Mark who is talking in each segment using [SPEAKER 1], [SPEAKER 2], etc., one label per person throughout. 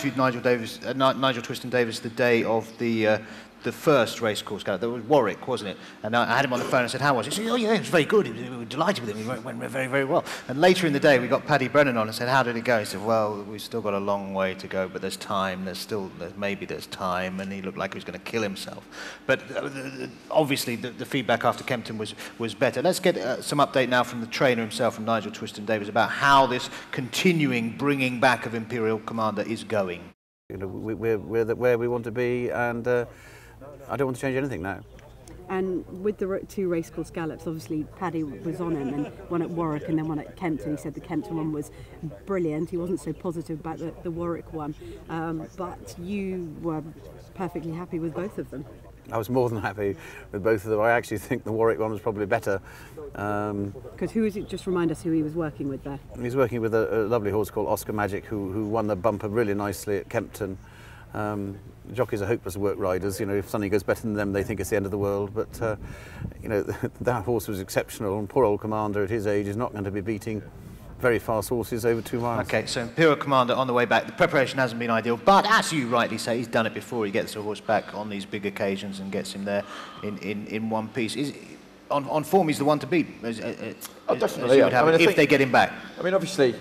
[SPEAKER 1] interviewed Nigel Twiston-Davies the day of the first race course gallop. That was Warwick, wasn't it? And I had him on the phone and said, how was it? He said, oh yeah, it was very good. We were delighted with him. It went very, very well. And later in the day, we got Paddy Brennan on and said, how did it go? He said, well, we've still got a long way to go, but there's time. Maybe there's time. And he looked like he was going to kill himself. But obviously, the feedback after Kempton was better. Let's get some update now from the trainer himself, from Nigel Twiston-Davies, about how this continuing bringing back of Imperial Commander is going.
[SPEAKER 2] You know, we're where we want to be, and I don't want to change anything now.
[SPEAKER 3] And with the 2 racecourse gallops, obviously Paddy was on him, and one at Warwick and then one at Kempton. He said the Kempton one was brilliant. He wasn't so positive about the Warwick one, but you were perfectly happy with both of them.
[SPEAKER 2] I was more than happy with both of them. I actually think the Warwick one was probably better.
[SPEAKER 3] Because who is it? Just remind us who he was working with there.
[SPEAKER 2] He was working with a lovely horse called Oscar Magic, who won the bumper really nicely at Kempton. Jockeys are hopeless work riders. You know, if something goes better than them, they think it's the end of the world. But you know, that horse was exceptional, and poor old Commander at his age is not going to be beating very fast horses over 2 miles.
[SPEAKER 1] Okay, so Imperial Commander on the way back. The preparation hasn't been ideal, but as you rightly say, he's done it before. He gets the horse back on these big occasions and gets him there in one piece. On form, he's the one to beat.
[SPEAKER 4] Definitely, yeah.
[SPEAKER 1] If they get him back.
[SPEAKER 4] I mean, obviously,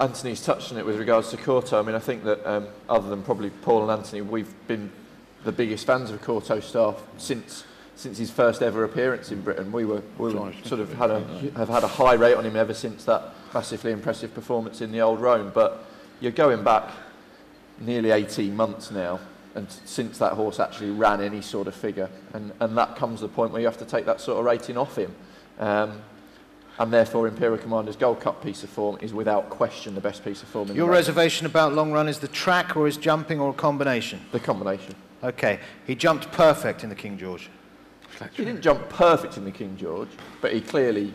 [SPEAKER 4] Anthony's touched on it with regards to Corto. I mean, I think that other than probably Paul and Anthony, we've been the biggest fans of Corto staff since his first ever appearance in Britain. We sort of have had a high rate on him ever since that massively impressive performance in the Old Rome. But you're going back nearly 18 months now, and since that horse actually ran any sort of figure, and that comes to the point where you have to take that sort of rating off him. And therefore Imperial Commander's Gold Cup piece of form is without question the best piece of form in
[SPEAKER 1] Your
[SPEAKER 4] the race.
[SPEAKER 1] reservation about Long Run is the track or his jumping or a combination?
[SPEAKER 4] The combination.
[SPEAKER 1] Okay, he jumped perfect in the King George.
[SPEAKER 4] He didn't jump perfect in the King George, but he clearly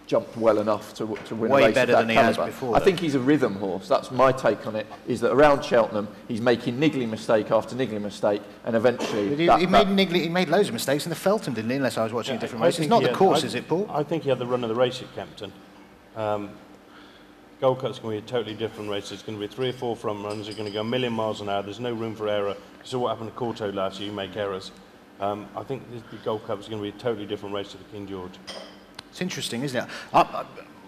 [SPEAKER 4] jumped well enough to win
[SPEAKER 1] Way
[SPEAKER 4] a race
[SPEAKER 1] better
[SPEAKER 4] of that
[SPEAKER 1] than he
[SPEAKER 4] calibre.
[SPEAKER 1] has before.
[SPEAKER 4] I think he's a rhythm horse. That's my take on it, is that around Cheltenham, he's making niggling mistake after niggling mistake, and eventually...
[SPEAKER 1] He made loads of mistakes in the Feltham, didn't he, unless I was watching a different race. It's not the course, is it, Paul?
[SPEAKER 5] I think he had the run of the race at Kempton. Gold Cup's going to be a totally different race. There's going to be 3 or 4 front runs. They're going to go a million miles an hour. There's no room for error. You saw what happened to Corto last year. You make errors. I think the Gold Cup is going to be a totally different race to the King George.
[SPEAKER 1] It's interesting, isn't it?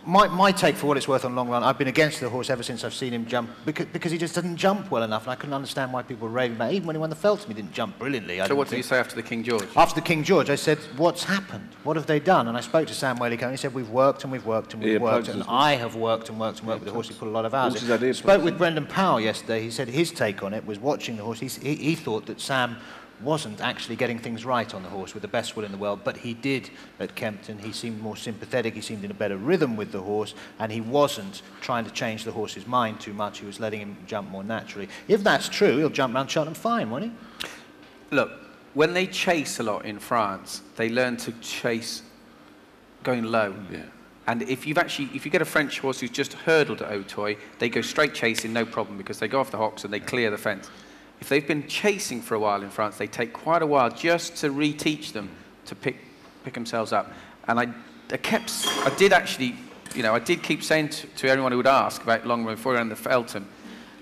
[SPEAKER 1] My take, for what it's worth on Long Run, I've been against the horse ever since I've seen him jump, because he just doesn't jump well enough, and I couldn't understand why people were raving about it. Even when he won the Feltham, he didn't jump brilliantly.
[SPEAKER 6] So what did you say after the King George?
[SPEAKER 1] After the King George, I said, what's happened? What have they done? And I spoke to Sam Whaley, and he said, we've worked and we've worked and we've worked, and I have worked and worked and worked with the horse. He put a lot of hours in. Spoke with Brendan Powell yesterday. He said his take on it was watching the horse. He thought that Sam wasn't actually getting things right on the horse with the best will in the world, but he did at Kempton. He seemed more sympathetic, he seemed in a better rhythm with the horse, and he wasn't trying to change the horse's mind too much. He was letting him jump more naturally. If that's true, he'll jump round Cheltenham fine, won't he?
[SPEAKER 6] Look, when they chase a lot in France, they learn to chase going low. Yeah. And if you get a French horse who's just hurdled at Auteuil, they go straight chasing, no problem, because they go off the hocks and they clear the fence. If they've been chasing for a while in France, they take quite a while just to reteach them to pick themselves up. And I did keep saying to everyone who would ask about Long Run before around the Feltham,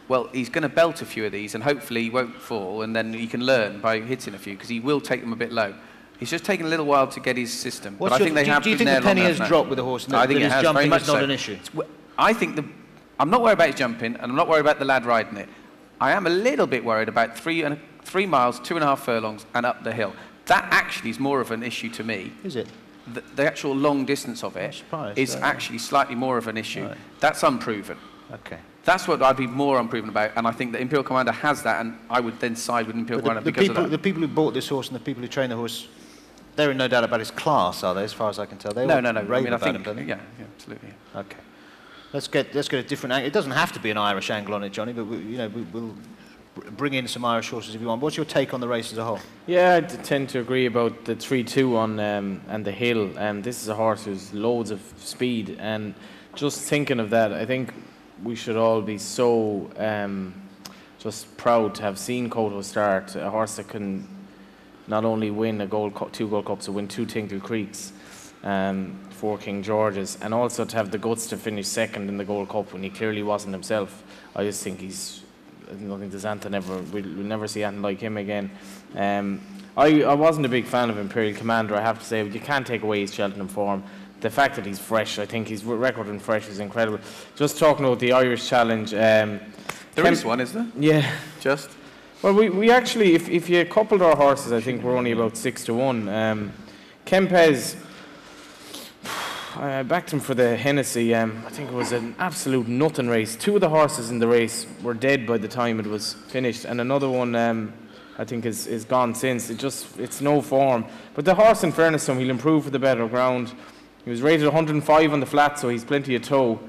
[SPEAKER 6] well, he's going to belt a few of these, and hopefully he won't fall, and then he can learn by hitting a few, because he will take them a bit low. He's just taken a little while to get his system.
[SPEAKER 1] But I think they have. Do you think the penny has dropped with the horse?
[SPEAKER 6] I think it has. Very much
[SPEAKER 1] is not
[SPEAKER 6] so.
[SPEAKER 1] an issue.
[SPEAKER 6] I think I'm not worried about his jumping, and I'm not worried about the lad riding it. I am a little bit worried about 3 miles, 2.5 furlongs, and up the hill. That actually is more of an issue to me.
[SPEAKER 1] Is it?
[SPEAKER 6] The actual long distance of it is actually slightly more of an issue. Right. That's unproven.
[SPEAKER 1] Okay.
[SPEAKER 6] That's what I'd be more unproven about, and I think that Imperial Commander has that, and I would then side with Imperial Commander because of that.
[SPEAKER 1] The people who bought this horse and the people who train the horse, they're in no doubt about his class, are they, as far as I can tell?
[SPEAKER 6] No. I mean, I think,
[SPEAKER 1] yeah,
[SPEAKER 6] absolutely.
[SPEAKER 1] Okay. Let's get a different angle. It doesn't have to be an Irish angle on it, Johnny, but we'll bring in some Irish horses if you want. What's your take on the race as a whole?
[SPEAKER 7] Yeah, I tend to agree about the 3-2 on and the hill. This is a horse who's loads of speed, and just thinking of that, I think we should all be so just proud to have seen Corto start, a horse that can not only win a two Gold Cups, but win 2 Tinkle Creeks. 4 King Georges, and also to have the guts to finish second in the Gold Cup when he clearly wasn't himself. I just think he's don't think there's anything we'll never see anything like him again. I wasn't a big fan of Imperial Commander, I have to say, but you can't take away his Cheltenham form. The fact that he's fresh, I think his record in fresh is incredible. Just talking about the Irish Challenge. There
[SPEAKER 6] is one, is there?
[SPEAKER 7] Yeah.
[SPEAKER 6] Just?
[SPEAKER 7] Well, we actually, if you coupled our horses, I think we're only about 6-1. Kempes, I backed him for the Hennessy. I think it was an absolute nothing race. 2 of the horses in the race were dead by the time it was finished, and another one I think is gone since. It's no form. But the horse, in fairness to him, he'll improve for the better ground. He was rated 105 on the flat, so he's plenty of toe.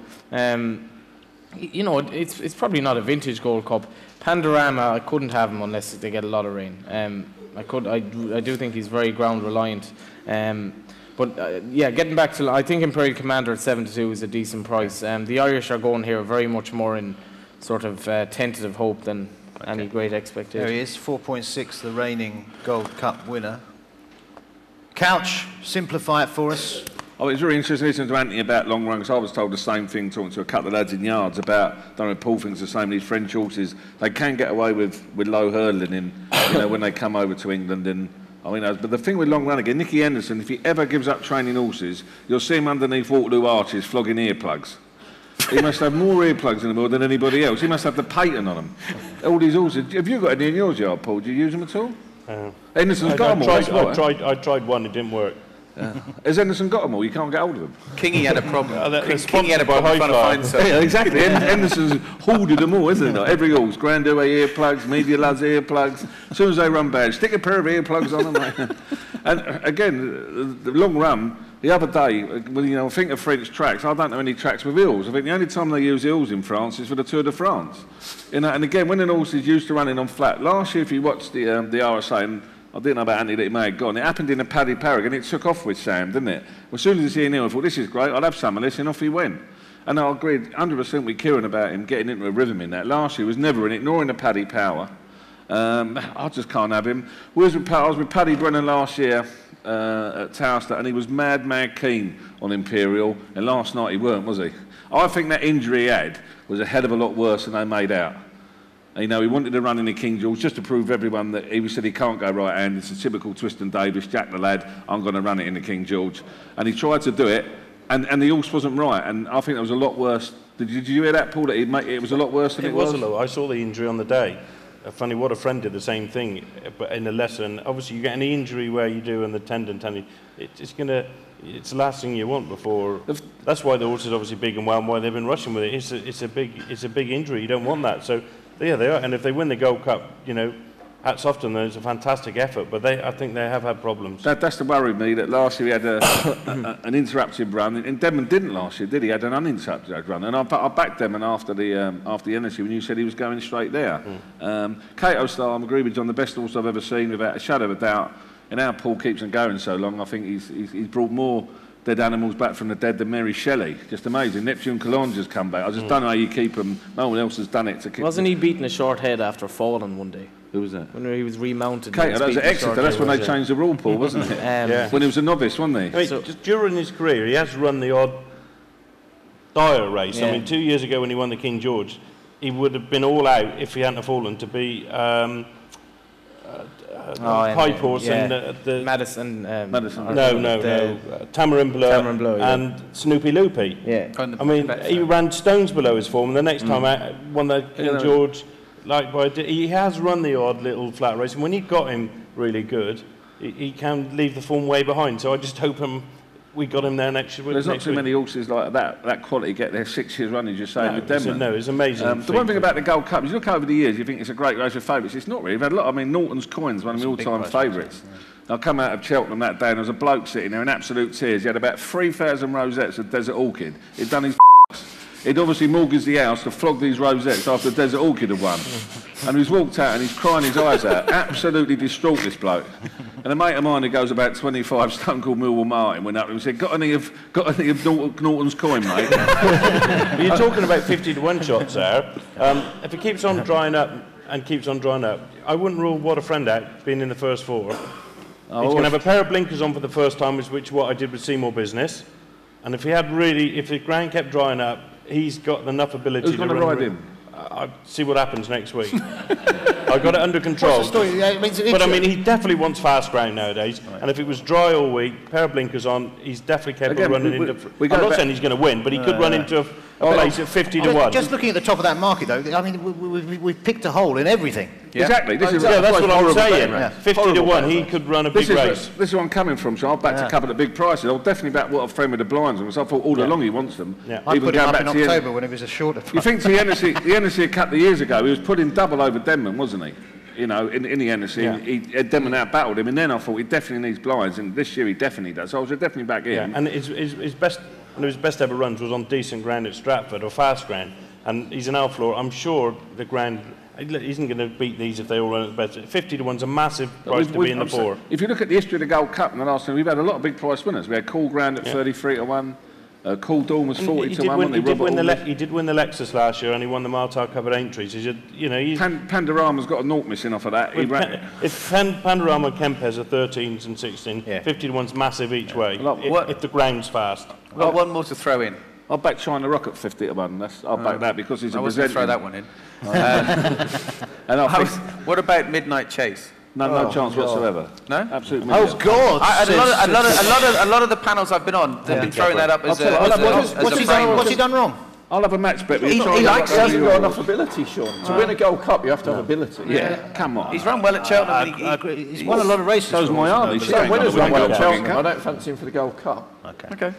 [SPEAKER 7] You know, it's probably not a vintage Gold Cup. Pandorama, I couldn't have him unless they get a lot of rain. I do think he's very ground reliant. But yeah, getting back to, I think Imperial Commander at 7-2 is a decent price. The Irish are going here very much more in sort of tentative hope than any great expectation.
[SPEAKER 1] There he is, 4.6, the reigning Gold Cup winner. Couch, simplify it for us.
[SPEAKER 8] Oh, it's very interesting listening to Anthony about long run, because I was told the same thing talking to a couple of lads in yards about, don't know if Paul thinks the same, these French horses, they can get away with low hurdling in, you know, when they come over to England. And I mean, but the thing with long run again, Nicky Henderson, if he ever gives up training horses, you'll see him underneath Waterloo arches flogging earplugs. He must have more earplugs in the world than anybody else. He must have the patent on them. All these horses. Have you got any in yours yard, Paul? Do you use them at all? Henderson's got them all.
[SPEAKER 5] I tried one, it didn't work.
[SPEAKER 8] Has Henderson got them all? You can't get hold of them.
[SPEAKER 6] Kingy had a problem.
[SPEAKER 5] Kingy had a problem trying to find some.
[SPEAKER 8] Yeah, exactly. Henderson's hoarded them all, isn't he? Every horse. Grand Away earplugs, Media Lads earplugs. As soon as they run bad, stick a pair of earplugs on them, mate. And again, the long run, the other day, when I think of French tracks, I don't know any tracks with hills. I think the only time they use hills in France is for the Tour de France. And again, when an horse is used to running on flat, last year if you watched the RSA, and I didn't know about Andy that he may have gone. It happened in a Paddy Parrot and it took off with Sam, didn't it? Well, as soon as he seen him, I thought, this is great, I'll have some of this, and off he went. And I agreed 100% with Kieran about him getting into a rhythm in that. Last year he was never in it, nor in a Paddy Power. I just can't have him. I was with Paddy Brennan last year at Towerster, and he was mad keen on Imperial, and last night he weren't, was he? I think that injury he had was a hell of a lot worse than they made out. You know, he wanted to run in the King George just to prove everyone that he said he can't go right hand. It's a typical Twiston Davis, Jack the lad, I'm going to run it in the King George. And he tried to do it, and the horse wasn't right. And I think that was a lot worse. Did you hear that, Paul, that it was a lot worse than it was?
[SPEAKER 5] It was a lot. I saw the injury on the day. Funny, what a friend did the same thing, but in a lesson. Obviously, you get any injury where you do in the tendon, it's the last thing you want before. That's why the horse is obviously big and well, and why they've been rushing with it. It's a big injury. You don't want that. So yeah, they are. And if they win the Gold Cup, you know, hats off to them. It's a fantastic effort. But I think they have had problems.
[SPEAKER 8] That's the worry with me. That last year he had an interrupted run, and Denman didn't last year, did he? He had an uninterrupted run, and I backed Denman after the energy when you said he was going straight there. Cato Star, I'm agreeing with John, the best horse I've ever seen, without a shadow of a doubt. And how Paul keeps on going so long, I think he's brought more dead animals back from the dead than Mary Shelley. Just amazing. Neptune Calandra's come back. I just don't know how you keep them. No one else has done it.
[SPEAKER 7] Wasn't he beating a short head after falling one day?
[SPEAKER 8] Who was that?
[SPEAKER 7] When he was remounted.
[SPEAKER 8] That was at Exeter. That's when they changed the rule, Paul, wasn't it? Yeah. When he was a novice, wasn't he?
[SPEAKER 5] I mean, just during his career, he has run the odd dire race. Yeah. I mean, 2 years ago when he won the King George, he would have been all out if he hadn't fallen to be Pipe Horse and the
[SPEAKER 7] Madison.
[SPEAKER 5] Tamarin Bleu and Snoopy Loopy.
[SPEAKER 7] Yeah.
[SPEAKER 5] I mean, he ran stones below his form, and the next time out won the King George. He has run the odd little flat race, and when you got him really good, he can leave the form way behind. So I just hope we got him there next week.
[SPEAKER 8] There's not too many horses like that quality get there 6 years running, just saying, with Denman.
[SPEAKER 5] No, it's amazing.
[SPEAKER 8] The one thing about the Gold Cup is you look over the years, you think it's a great race of favourites. It's not really. We've had a lot. I mean, Norton's Coins, one of my all-time favourites. I come out of Cheltenham that day and there was a bloke sitting there in absolute tears. He had about 3,000 rosettes of Desert Orchid. He'd done his He'd obviously mortgaged the house to flog these rosettes after Desert Orchid had won. And he's walked out and he's crying his eyes out. Absolutely distraught, this bloke. And a mate of mine who goes about 25 stone called Millwall Martin went up and said, got any of Norton's Coin, mate?
[SPEAKER 5] You're talking about 50 to 1 shots there. If it keeps on drying up and keeps on drying up, I wouldn't rule What a Friend out being in the first 4. He's going to have a pair of blinkers on for the first time, which what I did with Seymour Business. And if the ground kept drying up, he's got enough ability
[SPEAKER 8] to ride him.
[SPEAKER 5] I see what happens next week. I got it under control.
[SPEAKER 1] What's the story? Yeah,
[SPEAKER 5] But I mean, he definitely wants fast ground nowadays. Right. And if it was dry all week, pair of blinkers on, he's definitely capable of running into. I'm not saying he's going to win, but he could run into a place at 50 to 1.
[SPEAKER 1] Just looking at the top of that market, though, I mean, we've picked a hole in everything.
[SPEAKER 8] Yeah. Exactly.
[SPEAKER 5] That's what I'm saying. Yeah. 50 to 1, he could run a big race.
[SPEAKER 8] This is where I'm coming from. So I've backed a couple of big prices. I'll definitely back what I've framed with the blinds, because I thought all along he wants them.
[SPEAKER 1] Yeah. I put him up in October when it was a shorter price.
[SPEAKER 8] You think the NSC a couple of years ago, he was putting double over Denman, wasn't he? You know, in the NSC, he Denman out-battled him, and then I thought he definitely needs blinds, and this year he definitely does. So I was definitely back in.
[SPEAKER 5] Yeah. And his best, one of his best ever runs was on decent ground at Stratford, or fast ground, and he's an outfloor. I'm sure the ground, he isn't going to beat these if they all run at the best. 50 to 1's a massive price to be in the four.
[SPEAKER 8] If you look at the history of the Gold Cup in the last time, we've had a lot of big price winners. We had Cool Ground at 33 to 1. Cool Dawn was 40 to 1.
[SPEAKER 5] He did win the Lexus last year, and he won the Malta Cup at Aintree. So
[SPEAKER 8] Pandorama's got a naught missing off of that.
[SPEAKER 5] If Pandorama and Kempes are 13s and 16, 50 to 1's massive each way. If the ground's fast.
[SPEAKER 6] I've got one more to throw in.
[SPEAKER 8] I'll back China Rock at 50 to 1. I'll back that because he's a
[SPEAKER 6] presenter. I was going to throw that one in. What about Midnight Chase?
[SPEAKER 8] No chance whatsoever.
[SPEAKER 6] No?
[SPEAKER 8] Absolutely.
[SPEAKER 1] Oh God!
[SPEAKER 6] A lot of the panels I've been on, they've been throwing that up as a
[SPEAKER 1] What's he done wrong?
[SPEAKER 8] I'll have a match bet.
[SPEAKER 4] He hasn't got enough ability, Sean. To win a Gold Cup, you have to have ability.
[SPEAKER 8] Yeah, come on.
[SPEAKER 6] He's run well at Cheltenham.
[SPEAKER 1] He's won a lot of races.
[SPEAKER 8] So's my Arlie.
[SPEAKER 4] Winners run well at Cheltenham. I don't fancy him for the Gold Cup.
[SPEAKER 6] Okay.